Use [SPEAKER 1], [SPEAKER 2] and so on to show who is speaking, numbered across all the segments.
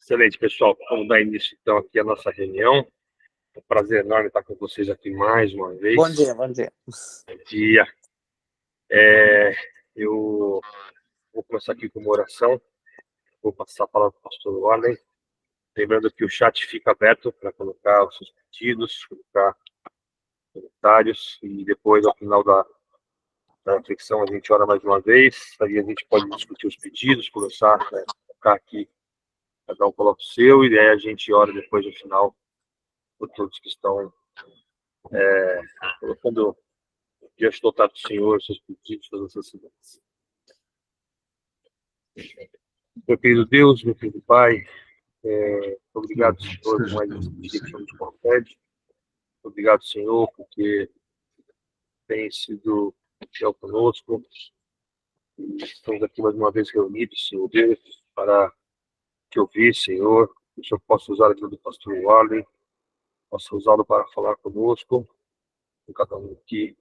[SPEAKER 1] Excelente, pessoal. Vamos dar início, então, aqui à nossa reunião. É um prazer enorme estar com vocês aqui mais uma vez.
[SPEAKER 2] Bom dia, bom dia.
[SPEAKER 1] Bom dia. Eu vou começar aqui com uma oração. Vou passar a palavra para o pastor Warley. Lembrando que o chat fica aberto para colocar os seus pedidos, colocar comentários. E depois, ao final da reflexão, a gente ora mais uma vez. Aí a gente pode discutir os pedidos, começar a colocar aqui, cada um coloca o seu. E aí a gente ora depois, no final, por todos que estão colocando diante do altar do Senhor, seus pedidos, suas necessidades. Meu querido Deus, meu querido Pai, obrigado, Senhor, por mais esse dia que o Senhor nos concede. Obrigado, Senhor, porque tem sido fiel conosco. E estamos aqui mais uma vez reunidos, Senhor Deus, para te ouvir, Senhor. Que o Senhor possa usar a vida do pastor Warley, possa usá-lo para falar conosco, com cada um aqui.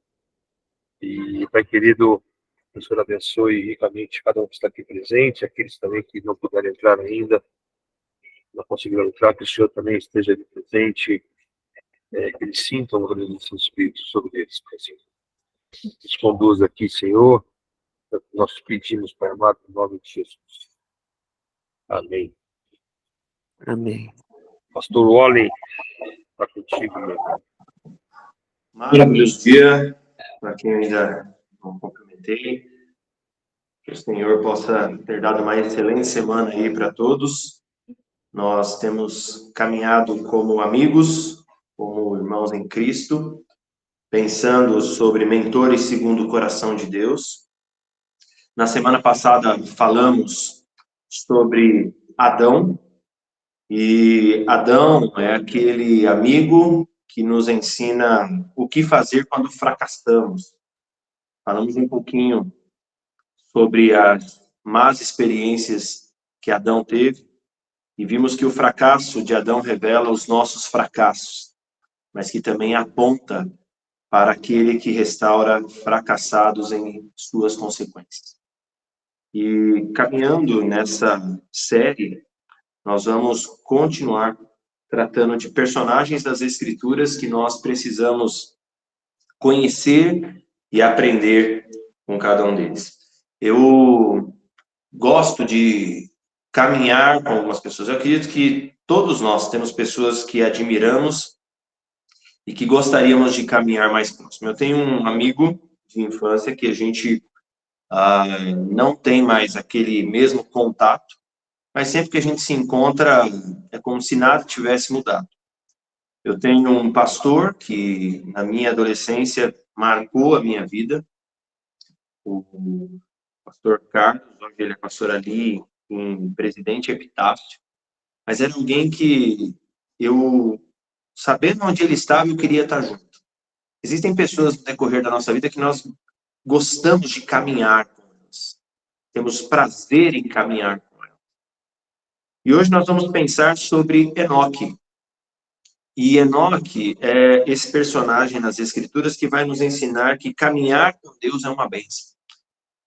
[SPEAKER 1] E, Pai querido, que o Senhor abençoe ricamente cada um que está aqui presente, aqueles também que não puderam entrar ainda, não conseguiram entrar, que o Senhor também esteja ali presente, que eles sintam a presença do Espírito sobre eles, Pai, assim. Nos conduz aqui, Senhor, nós pedimos, Pai amado, em nome de Jesus. Amém.
[SPEAKER 2] Amém.
[SPEAKER 1] Pastor Wally, está contigo, meu irmão.
[SPEAKER 3] Maravilhoso dia, para quem ainda não cumprimentei. Que o Senhor possa ter dado uma excelente semana aí para todos. Nós temos caminhado como amigos, como irmãos em Cristo, pensando sobre mentores segundo o coração de Deus. Na semana passada falamos sobre Adão, e Adão é aquele amigo que nos ensina o que fazer quando fracassamos. Falamos um pouquinho sobre as más experiências que Adão teve e vimos que o fracasso de Adão revela os nossos fracassos, mas que também aponta para aquele que restaura fracassados em suas consequências. E caminhando nessa série, nós vamos continuar tratando de personagens das Escrituras que nós precisamos conhecer e aprender com cada um deles. Eu gosto de caminhar com algumas pessoas. Eu acredito que todos nós temos pessoas que admiramos e que gostaríamos de caminhar mais próximo. Eu tenho um amigo de infância que a gente não tem mais aquele mesmo contato, mas sempre que a gente se encontra, é como se nada tivesse mudado. Eu tenho um pastor que, na minha adolescência, marcou a minha vida, o pastor Carlos, hoje ele é pastor ali em Presidente Epitácio, mas era alguém que eu, sabendo onde ele estava, eu queria estar junto. Existem pessoas no decorrer da nossa vida que nós gostamos de caminhar com elas, temos prazer em caminhar com elas. E hoje nós vamos pensar sobre Enoque. E Enoque é esse personagem nas Escrituras que vai nos ensinar que caminhar com Deus é uma bênção.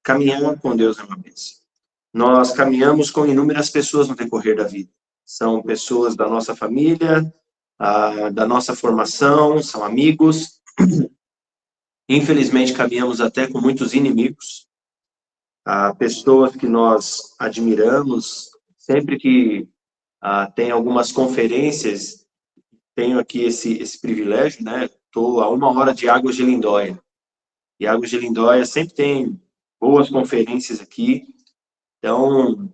[SPEAKER 3] Caminhar com Deus é uma bênção. Nós caminhamos com inúmeras pessoas no decorrer da vida. São pessoas da nossa família, da nossa formação, são amigos. Infelizmente, caminhamos até com muitos inimigos. Pessoas que nós admiramos. Sempre que tem algumas conferências, tenho aqui esse privilégio, né? Estou a 1 hora de Águas de Lindóia. E Águas de Lindóia sempre tem boas conferências aqui. Então,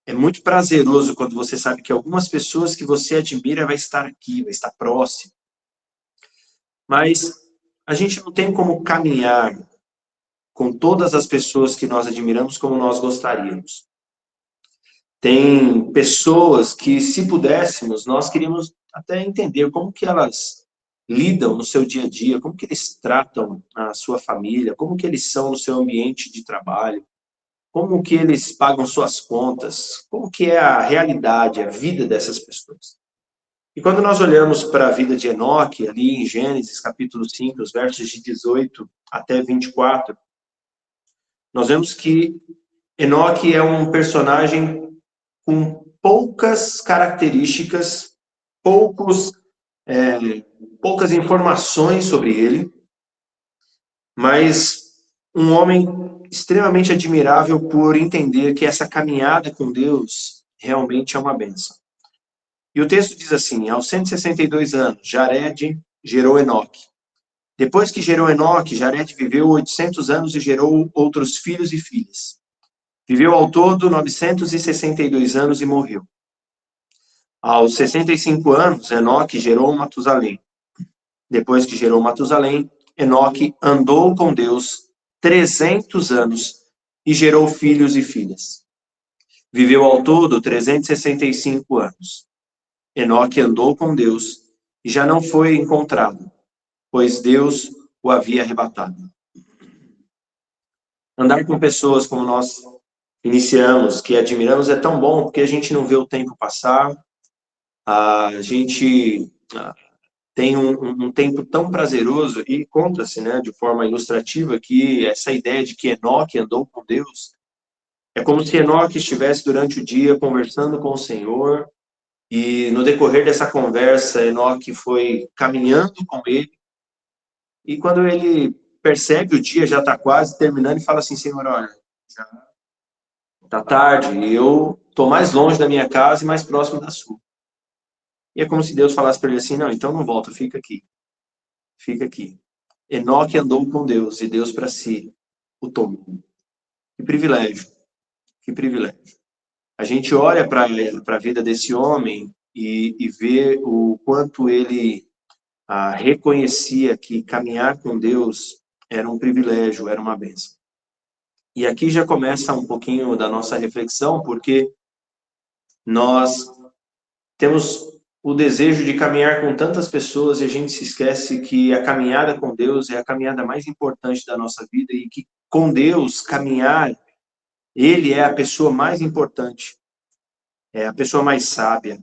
[SPEAKER 3] é muito prazeroso quando você sabe que algumas pessoas que você admira vai estar aqui, vai estar próximo. Mas a gente não tem como caminhar com todas as pessoas que nós admiramos como nós gostaríamos. Tem pessoas que, se pudéssemos, nós queríamos até entender como que elas lidam no seu dia a dia, como que eles tratam a sua família, como que eles são no seu ambiente de trabalho, como que eles pagam suas contas, como que é a realidade, a vida dessas pessoas. E quando nós olhamos para a vida de Enoque, ali em Gênesis, capítulo 5, os versos de 18 até 24, nós vemos que Enoque é um personagem com poucas características, poucas informações sobre ele, mas um homem extremamente admirável por entender que essa caminhada com Deus realmente é uma bênção. E o texto diz assim: aos 162 anos, Jared gerou Enoque. Depois que gerou Enoque, Jared viveu 800 anos e gerou outros filhos e filhas. Viveu ao todo 962 anos e morreu. Aos 65 anos, Enoque gerou Matusalém. Depois que gerou Matusalém, Enoque andou com Deus 300 anos e gerou filhos e filhas. Viveu ao todo 365 anos. Enoque andou com Deus e já não foi encontrado, pois Deus o havia arrebatado. Andar com pessoas como nós iniciamos, que admiramos, é tão bom, porque a gente não vê o tempo passar, a gente tem um tempo tão prazeroso, e conta-se, né, de forma ilustrativa, que essa ideia de que Enoque andou com Deus, é como se Enoque estivesse durante o dia conversando com o Senhor, e no decorrer dessa conversa, Enoque foi caminhando com ele, e quando ele percebe o dia já está quase terminando, e fala assim: Senhor, olha, já está tarde, e eu estou mais longe da minha casa e mais próximo da sua. E é como se Deus falasse para ele assim: não, então não volta, fica aqui. Fica aqui. Enoque andou com Deus, e Deus para si o tomou. Que privilégio, que privilégio. A gente olha para a vida desse homem e vê o quanto ele reconhecia que caminhar com Deus era um privilégio, era uma bênção. E aqui já começa um pouquinho da nossa reflexão, porque nós temos o desejo de caminhar com tantas pessoas e a gente se esquece que a caminhada com Deus é a caminhada mais importante da nossa vida, e que com Deus caminhar, Ele é a pessoa mais importante, é a pessoa mais sábia,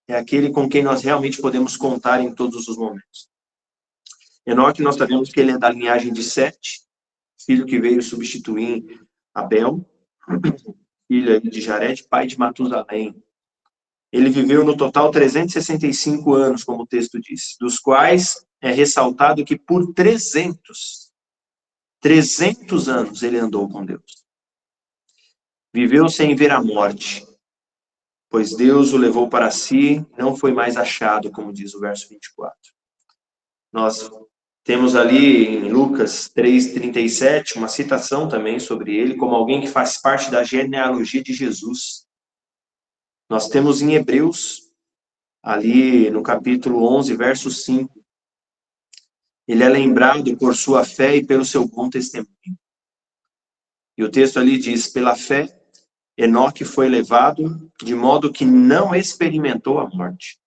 [SPEAKER 3] é aquele com quem nós realmente podemos contar em todos os momentos. Enoque, nós sabemos que ele é da linhagem de Sete, filho que veio substituir Abel, filho de Jared, pai de Matusalém. Ele viveu no total 365 anos, como o texto diz, dos quais é ressaltado que por 300 anos ele andou com Deus. Viveu sem ver a morte, pois Deus o levou para si, não foi mais achado, como diz o verso 24. Nós temos ali em Lucas 3,37 uma citação também sobre ele, como alguém que faz parte da genealogia de Jesus. Nós temos em Hebreus, ali no capítulo 11, verso 5, ele é lembrado por sua fé e pelo seu bom testemunho. E o texto ali diz: pela fé, Enoque foi levado de modo que não experimentou a morte,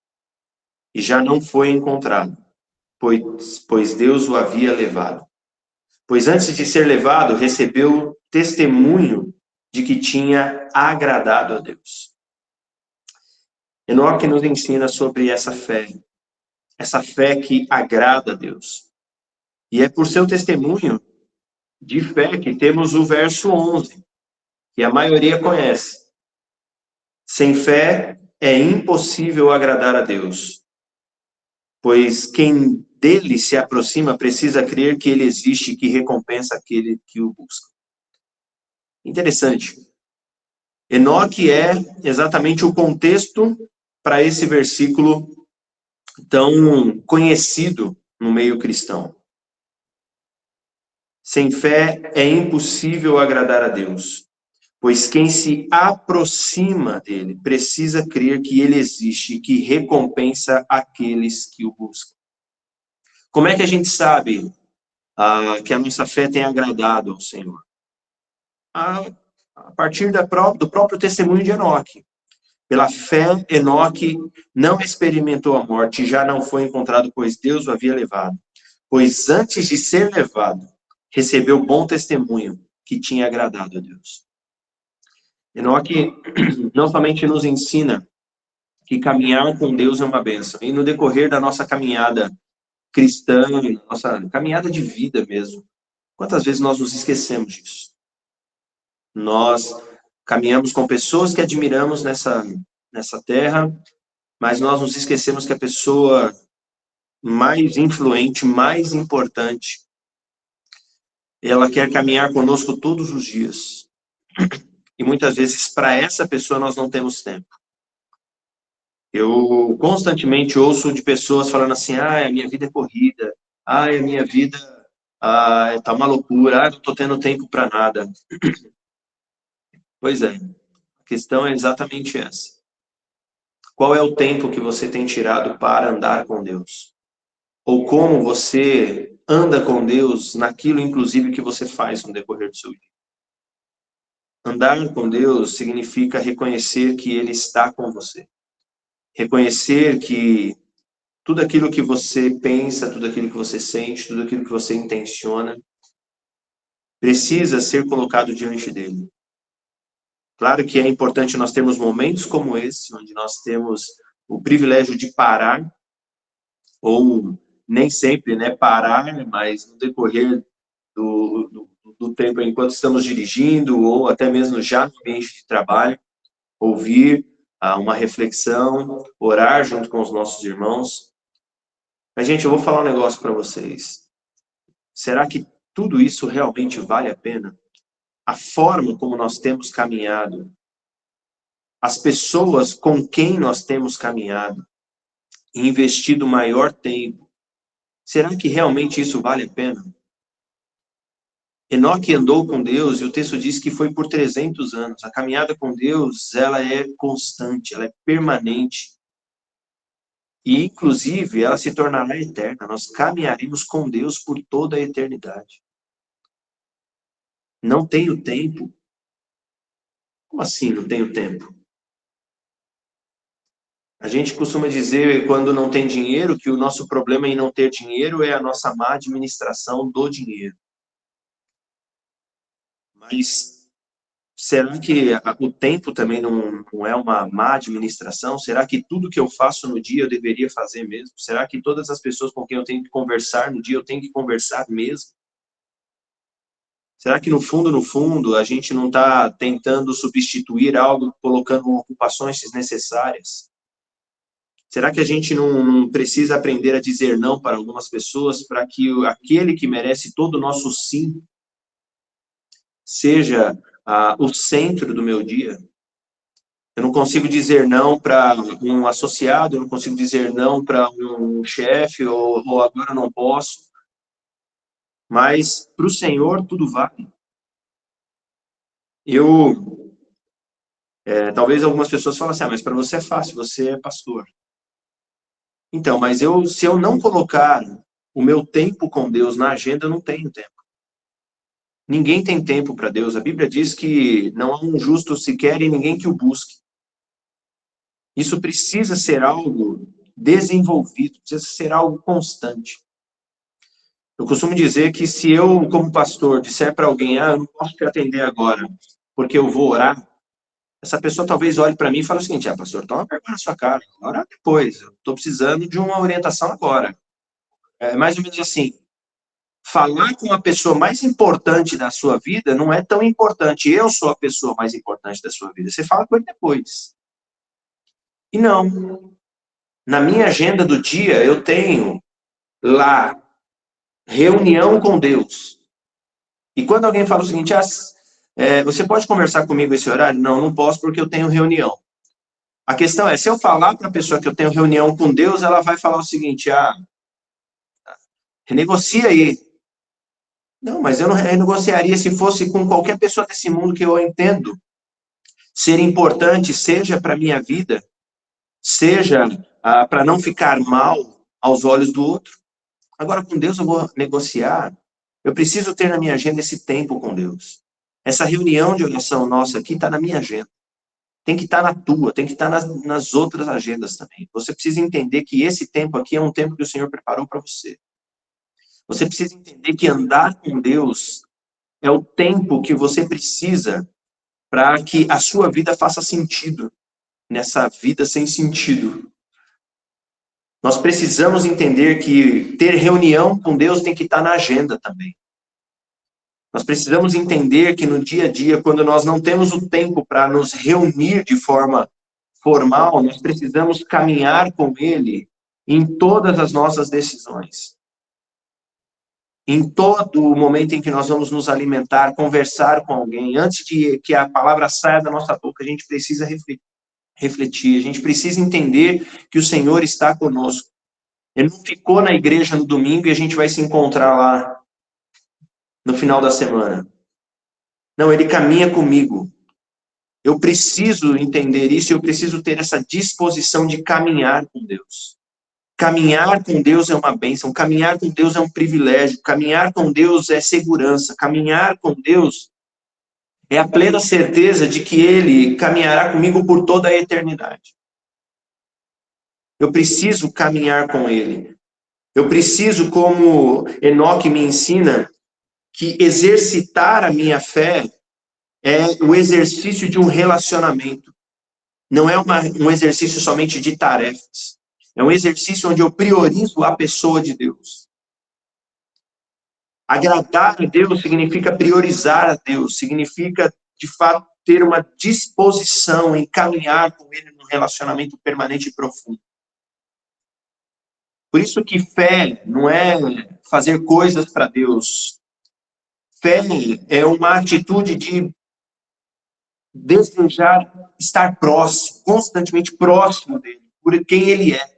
[SPEAKER 3] e já não foi encontrado, pois Deus o havia levado. Pois antes de ser levado, recebeu testemunho de que tinha agradado a Deus. Enoque nos ensina sobre essa fé que agrada a Deus. E é por seu testemunho de fé que temos o verso 11, que a maioria conhece. Sem fé é impossível agradar a Deus, pois quem dele se aproxima precisa crer que ele existe e que recompensa aquele que o busca. Interessante. Enoque é exatamente o contexto para esse versículo tão conhecido no meio cristão. Sem fé é impossível agradar a Deus, pois quem se aproxima dele precisa crer que ele existe e que recompensa aqueles que o buscam. Como é que a gente sabe que a nossa fé tem agradado ao Senhor? A partir do próprio testemunho de Enoque. Pela fé, Enoque não experimentou a morte e já não foi encontrado, pois Deus o havia levado. Pois antes de ser levado, recebeu bom testemunho que tinha agradado a Deus. Enoque não somente nos ensina que caminhar com Deus é uma bênção, e no decorrer da nossa caminhada cristã, nossa caminhada de vida mesmo, quantas vezes nós nos esquecemos disso? Nós caminhamos com pessoas que admiramos nessa terra, mas nós nos esquecemos que a pessoa mais influente, mais importante, ela quer caminhar conosco todos os dias. E muitas vezes, para essa pessoa, nós não temos tempo. Eu constantemente ouço de pessoas falando assim, a minha vida é corrida, a minha vida tá uma loucura, não estou tendo tempo para nada. Pois é, a questão é exatamente essa. Qual é o tempo que você tem tirado para andar com Deus? Ou como você anda com Deus naquilo, inclusive, que você faz no decorrer do seu dia? Andar com Deus significa reconhecer que Ele está com você. Reconhecer que tudo aquilo que você pensa, tudo aquilo que você sente, tudo aquilo que você intenciona, precisa ser colocado diante dele. Claro que é importante nós termos momentos como esse, onde nós temos o privilégio de parar, ou nem sempre, né, parar, mas no decorrer do tempo enquanto estamos dirigindo, ou até mesmo já no ambiente de trabalho, ouvir uma reflexão, orar junto com os nossos irmãos. Mas, gente, eu vou falar um negócio para vocês. Será que tudo isso realmente vale a pena? A forma como nós temos caminhado, as pessoas com quem nós temos caminhado, e investido maior tempo, será que realmente isso vale a pena? Enoque andou com Deus e o texto diz que foi por 300 anos. A caminhada com Deus, ela é constante, ela é permanente. E, inclusive, ela se tornará eterna. Nós caminharemos com Deus por toda a eternidade. Não tenho tempo? Como assim não tenho tempo? A gente costuma dizer, quando não tem dinheiro, que o nosso problema em não ter dinheiro é a nossa má administração do dinheiro. Mas será que o tempo também não é uma má administração? Será que tudo que eu faço no dia eu deveria fazer mesmo? Será que todas as pessoas com quem eu tenho que conversar no dia eu tenho que conversar mesmo? Será que no fundo, a gente não está tentando substituir algo colocando ocupações desnecessárias? Será que a gente não precisa aprender a dizer não para algumas pessoas para que aquele que merece todo o nosso sim seja o centro do meu dia? Eu não consigo dizer não para um associado, eu não consigo dizer não para um chefe, ou agora não posso. Mas para o Senhor tudo vale. Talvez algumas pessoas falem assim, mas para você é fácil, você é pastor. Então, mas se eu não colocar o meu tempo com Deus na agenda, eu não tenho tempo. Ninguém tem tempo para Deus. A Bíblia diz que não há um justo sequer e ninguém que o busque. Isso precisa ser algo desenvolvido, precisa ser algo constante. Eu costumo dizer que se eu, como pastor, disser para alguém, eu não posso te atender agora, porque eu vou orar, essa pessoa talvez olhe para mim e fale o seguinte, pastor, toma vergonha na sua cara, ora depois, eu estou precisando de uma orientação agora. É mais ou menos assim, falar com a pessoa mais importante da sua vida não é tão importante, eu sou a pessoa mais importante da sua vida, você fala com ele depois. E não, na minha agenda do dia, eu tenho lá reunião com Deus. E quando alguém fala o seguinte, você pode conversar comigo esse horário? Não, não posso porque eu tenho reunião. A questão é, se eu falar para a pessoa que eu tenho reunião com Deus, ela vai falar o seguinte, renegocia aí. Não, mas eu não renegociaria se fosse com qualquer pessoa desse mundo que eu entendo ser importante, seja para a minha vida, seja para não ficar mal aos olhos do outro. Agora, com Deus eu vou negociar. Eu preciso ter na minha agenda esse tempo com Deus. Essa reunião de oração nossa aqui está na minha agenda. Tem que estar na tua, tem que estar nas outras agendas também. Você precisa entender que esse tempo aqui é um tempo que o Senhor preparou para você. Você precisa entender que andar com Deus é o tempo que você precisa para que a sua vida faça sentido nessa vida sem sentido. Nós precisamos entender que ter reunião com Deus tem que estar na agenda também. Nós precisamos entender que no dia a dia, quando nós não temos o tempo para nos reunir de forma formal, nós precisamos caminhar com Ele em todas as nossas decisões. Em todo o momento em que nós vamos nos alimentar, conversar com alguém, antes de que a palavra saia da nossa boca, a gente precisa refletir, a gente precisa entender que o Senhor está conosco. Ele não ficou na igreja no domingo e a gente vai se encontrar lá no final da semana. Não, Ele caminha comigo. Eu preciso entender isso, eu preciso ter essa disposição de caminhar com Deus. Caminhar com Deus é uma bênção, caminhar com Deus é um privilégio, caminhar com Deus é segurança, caminhar com Deus é a plena certeza de que Ele caminhará comigo por toda a eternidade. Eu preciso caminhar com Ele. Eu preciso, como Enoque me ensina, que exercitar a minha fé é o exercício de um relacionamento. Não é um exercício somente de tarefas. É um exercício onde eu priorizo a pessoa de Deus. Agradar a Deus significa priorizar a Deus, significa, de fato, ter uma disposição em caminhar com Ele num relacionamento permanente e profundo. Por isso que fé não é fazer coisas para Deus. Fé é uma atitude de desejar estar próximo, constantemente próximo dele, por quem Ele é.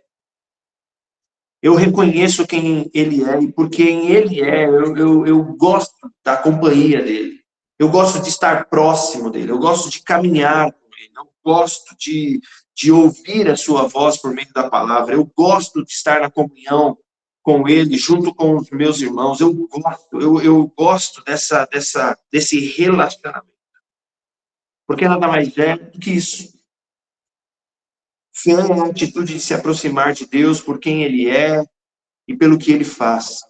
[SPEAKER 3] Eu reconheço quem Ele é, e por quem Ele é, eu gosto da companhia dEle. Eu gosto de estar próximo dEle, eu gosto de caminhar com Ele, eu gosto de ouvir a sua voz por meio da palavra, eu gosto de estar na comunhão com Ele, junto com os meus irmãos, eu gosto desse relacionamento. Porque nada mais é do que isso. Fé é a atitude de se aproximar de Deus por quem Ele é e pelo que Ele faz.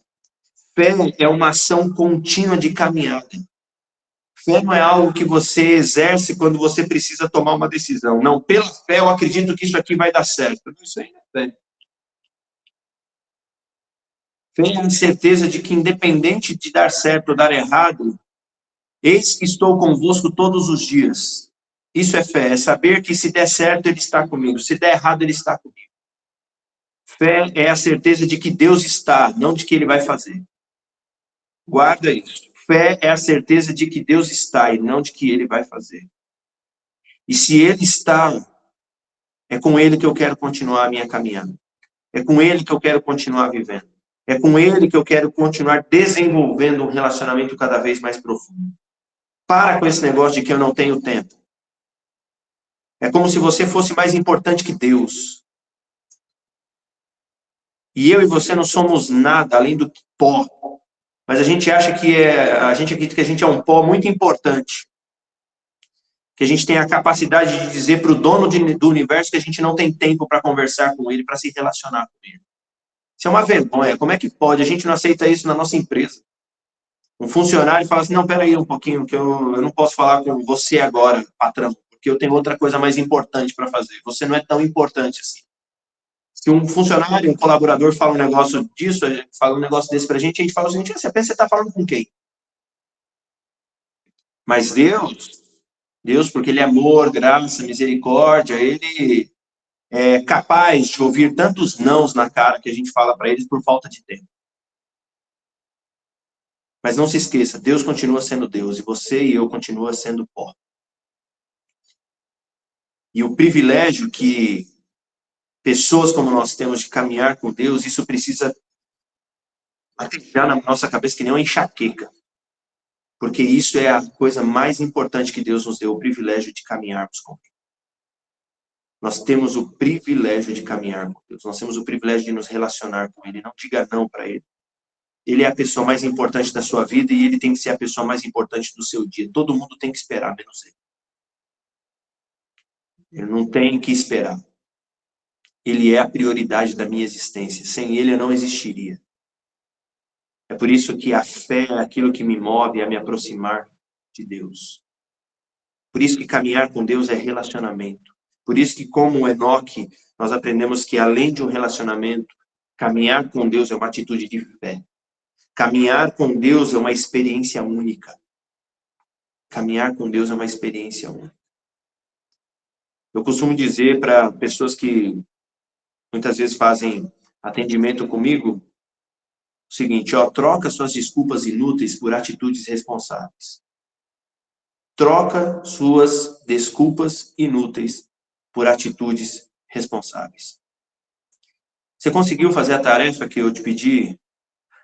[SPEAKER 3] Fé é uma ação contínua de caminhada. Fé não é algo que você exerce quando você precisa tomar uma decisão. Não, pela fé eu acredito que isso aqui vai dar certo. Isso aí não é fé. Fé é a certeza de que, independente de dar certo ou dar errado, eis que estou convosco todos os dias. Isso é fé, é saber que se der certo, Ele está comigo. Se der errado, Ele está comigo. Fé é a certeza de que Deus está, não de que Ele vai fazer. Guarda isso. Fé é a certeza de que Deus está e não de que Ele vai fazer. E se Ele está, é com Ele que eu quero continuar a minha caminhada. É com Ele que eu quero continuar vivendo. É com Ele que eu quero continuar desenvolvendo um relacionamento cada vez mais profundo. Para com esse negócio de que eu não tenho tempo. É como se você fosse mais importante que Deus. E eu e você não somos nada além do pó. Mas a gente acha a gente acredita que a gente é um pó muito importante. Que a gente tem a capacidade de dizer para o dono do universo que a gente não tem tempo para conversar com ele, para se relacionar com ele. Isso é uma vergonha. Como é que pode? A gente não aceita isso na nossa empresa. Um funcionário fala assim, não, peraí um pouquinho, que eu não posso falar com você agora, patrão, porque eu tenho outra coisa mais importante para fazer. Você não é tão importante assim. Se um funcionário, um colaborador fala um negócio disso, fala um negócio desse pra gente fala o seguinte, você pensa que você está falando com quem? Mas Deus, porque Ele é amor, graça, misericórdia, Ele é capaz de ouvir tantos nãos na cara que a gente fala para eles por falta de tempo. Mas não se esqueça, Deus continua sendo Deus, e você e eu continua sendo pó. E o privilégio que pessoas como nós temos de caminhar com Deus, isso precisa bater na nossa cabeça que nem uma enxaqueca. Porque isso é a coisa mais importante que Deus nos deu, o privilégio de caminharmos com Ele. Nós temos o privilégio de caminhar com Deus. Nós temos o privilégio de nos relacionar com Ele. Não diga não para Ele. Ele é a pessoa mais importante da sua vida e Ele tem que ser a pessoa mais importante do seu dia. Todo mundo tem que esperar, menos Ele. Ele não tem que esperar. Ele é a prioridade da minha existência. Sem Ele eu não existiria. É por isso que a fé é aquilo que me move a me aproximar de Deus. Por isso que caminhar com Deus é relacionamento. Por isso que, como Enoque, nós aprendemos que, além de um relacionamento, caminhar com Deus é uma atitude de fé. Caminhar com Deus é uma experiência única. Caminhar com Deus é uma experiência única. Eu costumo dizer para pessoas que muitas vezes fazem atendimento comigo, o seguinte, troca suas desculpas inúteis por atitudes responsáveis. Troca suas desculpas inúteis por atitudes responsáveis. Você conseguiu fazer a tarefa que eu te pedi?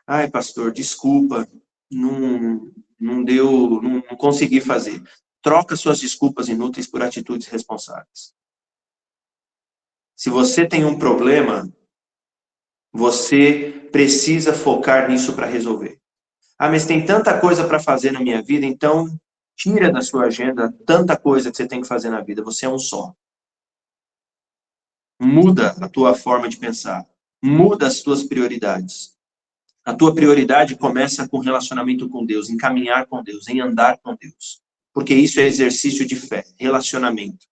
[SPEAKER 3] Ai, pastor, desculpa, não deu, não consegui fazer. Troca suas desculpas inúteis por atitudes responsáveis. Se você tem um problema, você precisa focar nisso para resolver. Ah, mas tem tanta coisa para fazer na minha vida, então tira da sua agenda tanta coisa que você tem que fazer na vida. Você é um só. Muda a tua forma de pensar. Muda as tuas prioridades. A tua prioridade começa com relacionamento com Deus, em caminhar com Deus, em andar com Deus. Porque isso é exercício de fé, relacionamento,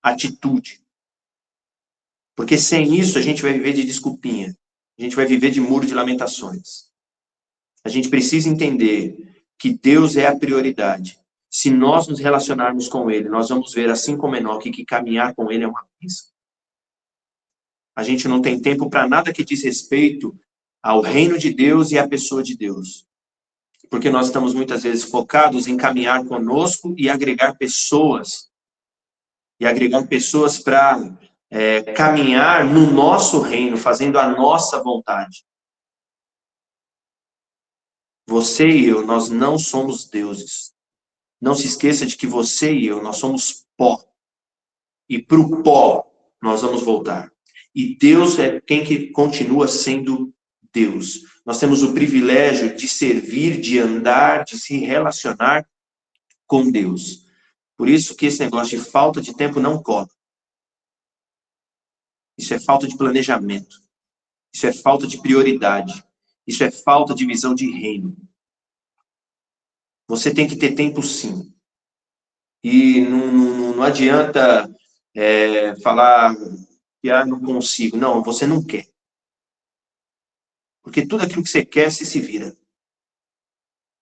[SPEAKER 3] atitude. Porque sem isso a gente vai viver de desculpinha. A gente vai viver de muro de lamentações. A gente precisa entender que Deus é a prioridade. Se nós nos relacionarmos com Ele, nós vamos ver, assim como Enoque, que caminhar com Ele é uma bênção. A gente não tem tempo para nada que diz respeito ao reino de Deus e à pessoa de Deus. Porque nós estamos muitas vezes focados em caminhar conosco e agregar pessoas. E agregar pessoas para caminhar no nosso reino, fazendo a nossa vontade. Você e eu, nós não somos deuses. Não se esqueça de que você e eu, nós somos pó. E para o pó, nós vamos voltar. E Deus é quem que continua sendo Deus. Nós temos o privilégio de servir, de andar, de se relacionar com Deus. Por isso que esse negócio de falta de tempo não cola. Isso é falta de planejamento. Isso é falta de prioridade. Isso é falta de visão de reino. Você tem que ter tempo sim. E não adianta falar que não consigo. Não, você não quer. Porque tudo aquilo que você quer, você se vira.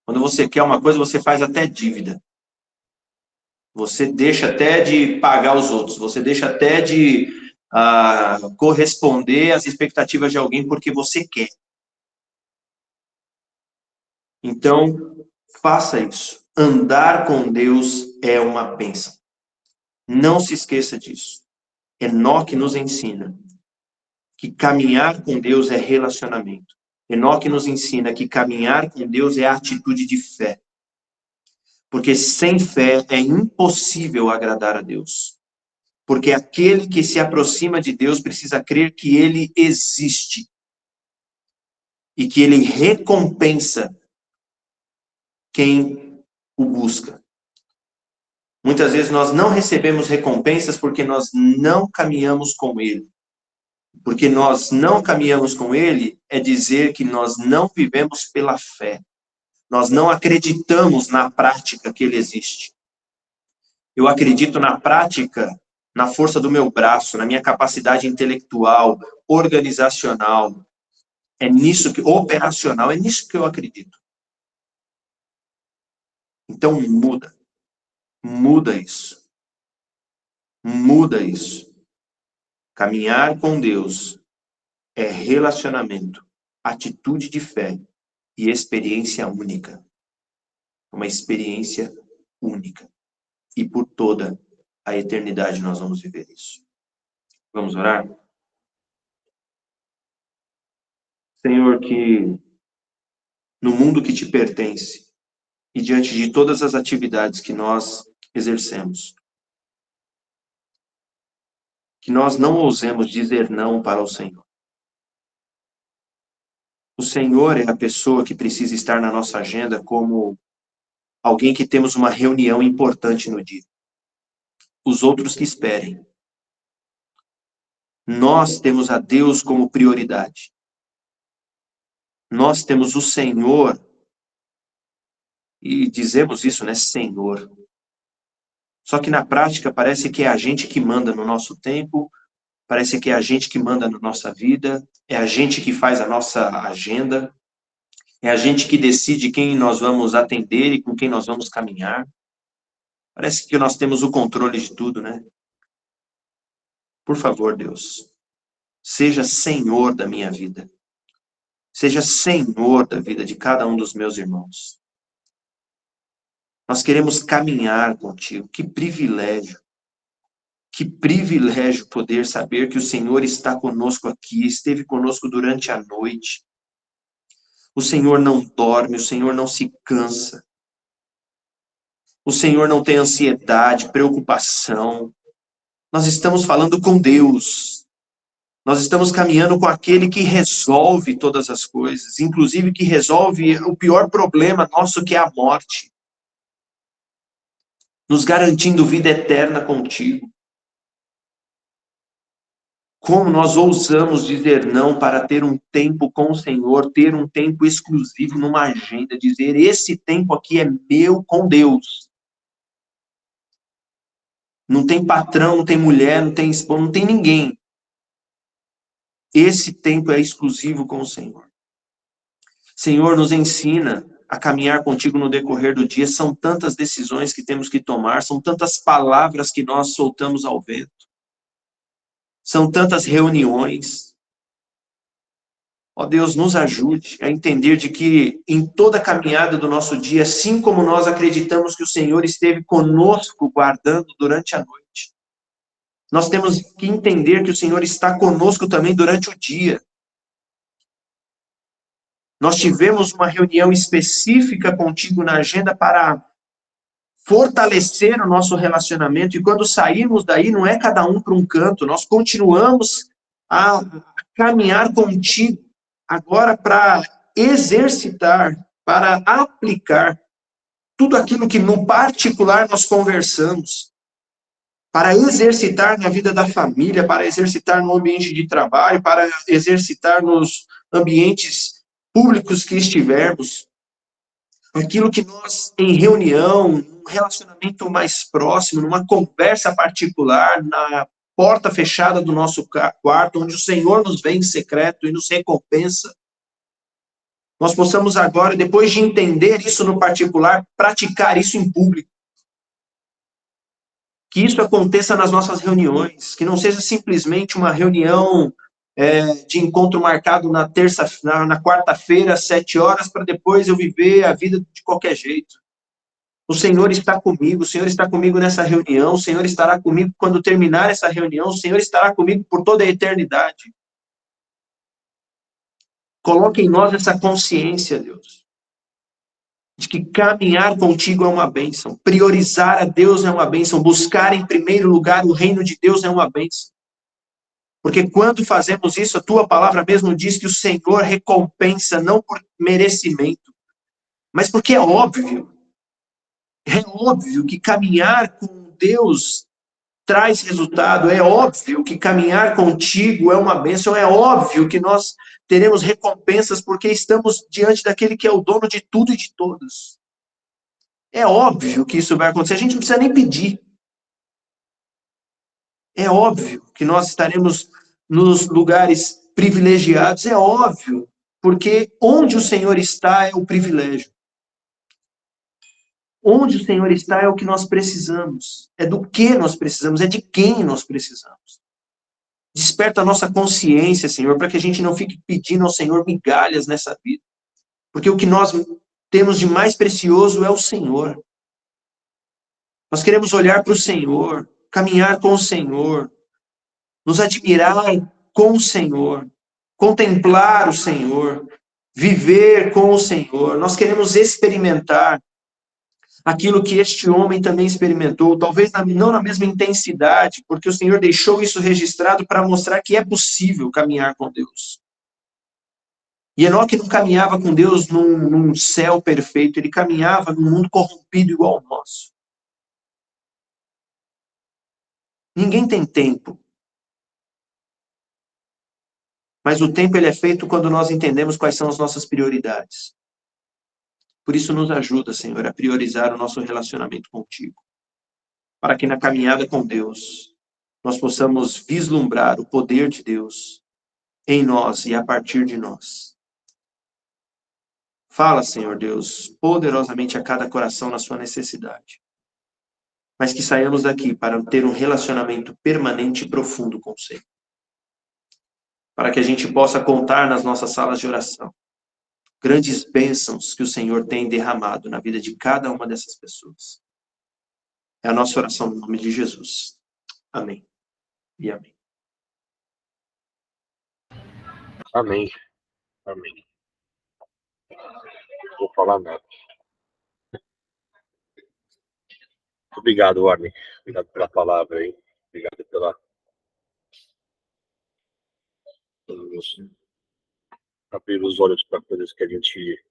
[SPEAKER 3] Quando você quer uma coisa, você faz até dívida. Você deixa até de pagar os outros. Você deixa até de corresponder às expectativas de alguém porque você quer. Então, faça isso. Andar com Deus é uma bênção. Não se esqueça disso. Enoque nos ensina que caminhar com Deus é relacionamento. Enoque nos ensina que caminhar com Deus é atitude de fé. Porque sem fé é impossível agradar a Deus. Porque aquele que se aproxima de Deus precisa crer que Ele existe. E que Ele recompensa quem o busca. Muitas vezes nós não recebemos recompensas porque nós não caminhamos com Ele. Porque nós não caminhamos com Ele é dizer que nós não vivemos pela fé. Nós não acreditamos na prática que Ele existe. Eu acredito na prática, na força do meu braço, na minha capacidade intelectual, organizacional. É nisso que, operacional, é nisso que eu acredito. Então muda. Muda isso. Muda isso. Caminhar com Deus é relacionamento, atitude de fé e experiência única. Uma experiência única. E por toda a eternidade nós vamos viver isso. Vamos orar? Senhor, que no mundo que te pertence e diante de todas as atividades que nós exercemos, que nós não ousemos dizer não para o Senhor. O Senhor é a pessoa que precisa estar na nossa agenda como alguém que temos uma reunião importante no dia. Os outros que esperem. Nós temos a Deus como prioridade. Nós temos o Senhor, e dizemos isso, né, Senhor. Só que na prática parece que é a gente que manda no nosso tempo, parece que é a gente que manda na nossa vida, é a gente que faz a nossa agenda, é a gente que decide quem nós vamos atender e com quem nós vamos caminhar. Parece que nós temos o controle de tudo, né? Por favor, Deus, seja Senhor da minha vida. Seja Senhor da vida de cada um dos meus irmãos. Nós queremos caminhar contigo. Que privilégio. Que privilégio poder saber que o Senhor está conosco aqui, esteve conosco durante a noite. O Senhor não dorme, o Senhor não se cansa. O Senhor não tem ansiedade, preocupação. Nós estamos falando com Deus. Nós estamos caminhando com aquele que resolve todas as coisas, inclusive que resolve o pior problema nosso, que é a morte. Nos garantindo vida eterna contigo. Como nós ousamos dizer não para ter um tempo com o Senhor, ter um tempo exclusivo numa agenda, dizer esse tempo aqui é meu com Deus. Não tem patrão, não tem mulher, não tem esposa, não tem ninguém. Esse tempo é exclusivo com o Senhor. Senhor, nos ensina a caminhar contigo no decorrer do dia. São tantas decisões que temos que tomar, são tantas palavras que nós soltamos ao vento. São tantas reuniões. Ó Deus, nos ajude a entender de que em toda a caminhada do nosso dia, assim como nós acreditamos que o Senhor esteve conosco guardando durante a noite, nós temos que entender que o Senhor está conosco também durante o dia. Nós tivemos uma reunião específica contigo na agenda para fortalecer o nosso relacionamento, e quando sairmos daí, não é cada um para um canto, nós continuamos a caminhar contigo, agora para exercitar, para aplicar tudo aquilo que no particular nós conversamos, para exercitar na vida da família, para exercitar no ambiente de trabalho, para exercitar nos ambientes públicos que estivermos, aquilo que nós, em reunião, num relacionamento mais próximo, numa conversa particular, na porta fechada do nosso quarto, onde o Senhor nos vê em secreto e nos recompensa, nós possamos agora, depois de entender isso no particular, praticar isso em público. Que isso aconteça nas nossas reuniões, que não seja simplesmente uma reunião de encontro marcado na quarta-feira, às 7 horas, para depois eu viver a vida de qualquer jeito. O Senhor está comigo, o Senhor está comigo nessa reunião, o Senhor estará comigo quando terminar essa reunião, o Senhor estará comigo por toda a eternidade. Coloque em nós essa consciência, Deus, de que caminhar contigo é uma bênção, priorizar a Deus é uma bênção, buscar em primeiro lugar o reino de Deus é uma bênção. Porque quando fazemos isso, a tua palavra mesmo diz que o Senhor recompensa não por merecimento, mas porque é óbvio que caminhar com Deus traz resultado, é óbvio que caminhar contigo é uma bênção, é óbvio que nós teremos recompensas porque estamos diante daquele que é o dono de tudo e de todos. É óbvio que isso vai acontecer, a gente não precisa nem pedir. É óbvio que nós estaremos nos lugares privilegiados, é óbvio, porque onde o Senhor está é o privilégio. Onde o Senhor está é o que nós precisamos, é do que nós precisamos, é de quem nós precisamos. Desperta a nossa consciência, Senhor, para que a gente não fique pedindo ao Senhor migalhas nessa vida, porque o que nós temos de mais precioso é o Senhor. Nós queremos olhar para o Senhor, caminhar com o Senhor, nos admirar com o Senhor, contemplar o Senhor, viver com o Senhor. Nós queremos experimentar aquilo que este homem também experimentou, talvez não na mesma intensidade, porque o Senhor deixou isso registrado para mostrar que é possível caminhar com Deus. E Enoque não caminhava com Deus num céu perfeito, ele caminhava num mundo corrompido igual ao nosso. Ninguém tem tempo. Mas o tempo ele é feito quando nós entendemos quais são as nossas prioridades. Por isso nos ajuda, Senhor, a priorizar o nosso relacionamento contigo. Para que na caminhada com Deus, nós possamos vislumbrar o poder de Deus em nós e a partir de nós. Fala, Senhor Deus, poderosamente a cada coração na sua necessidade. mas que saiamos daqui para ter um relacionamento permanente e profundo com o Senhor. Para que a gente possa contar nas nossas salas de oração grandes bênçãos que o Senhor tem derramado na vida de cada uma dessas pessoas. É a nossa oração no nome de Jesus. Amém e amém.
[SPEAKER 1] Amém. Amém. Não vou falar nada. Obrigado, Warren. Obrigado pela palavra aí. Obrigado pela abrir os olhos para coisas que a gente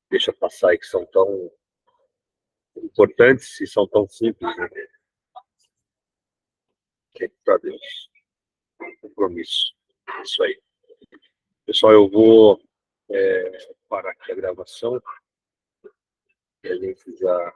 [SPEAKER 1] deixa passar e que são tão importantes e são tão simples, né? Que é para Deus. Compromisso. É isso aí. Pessoal, eu vou parar aqui a gravação e a gente já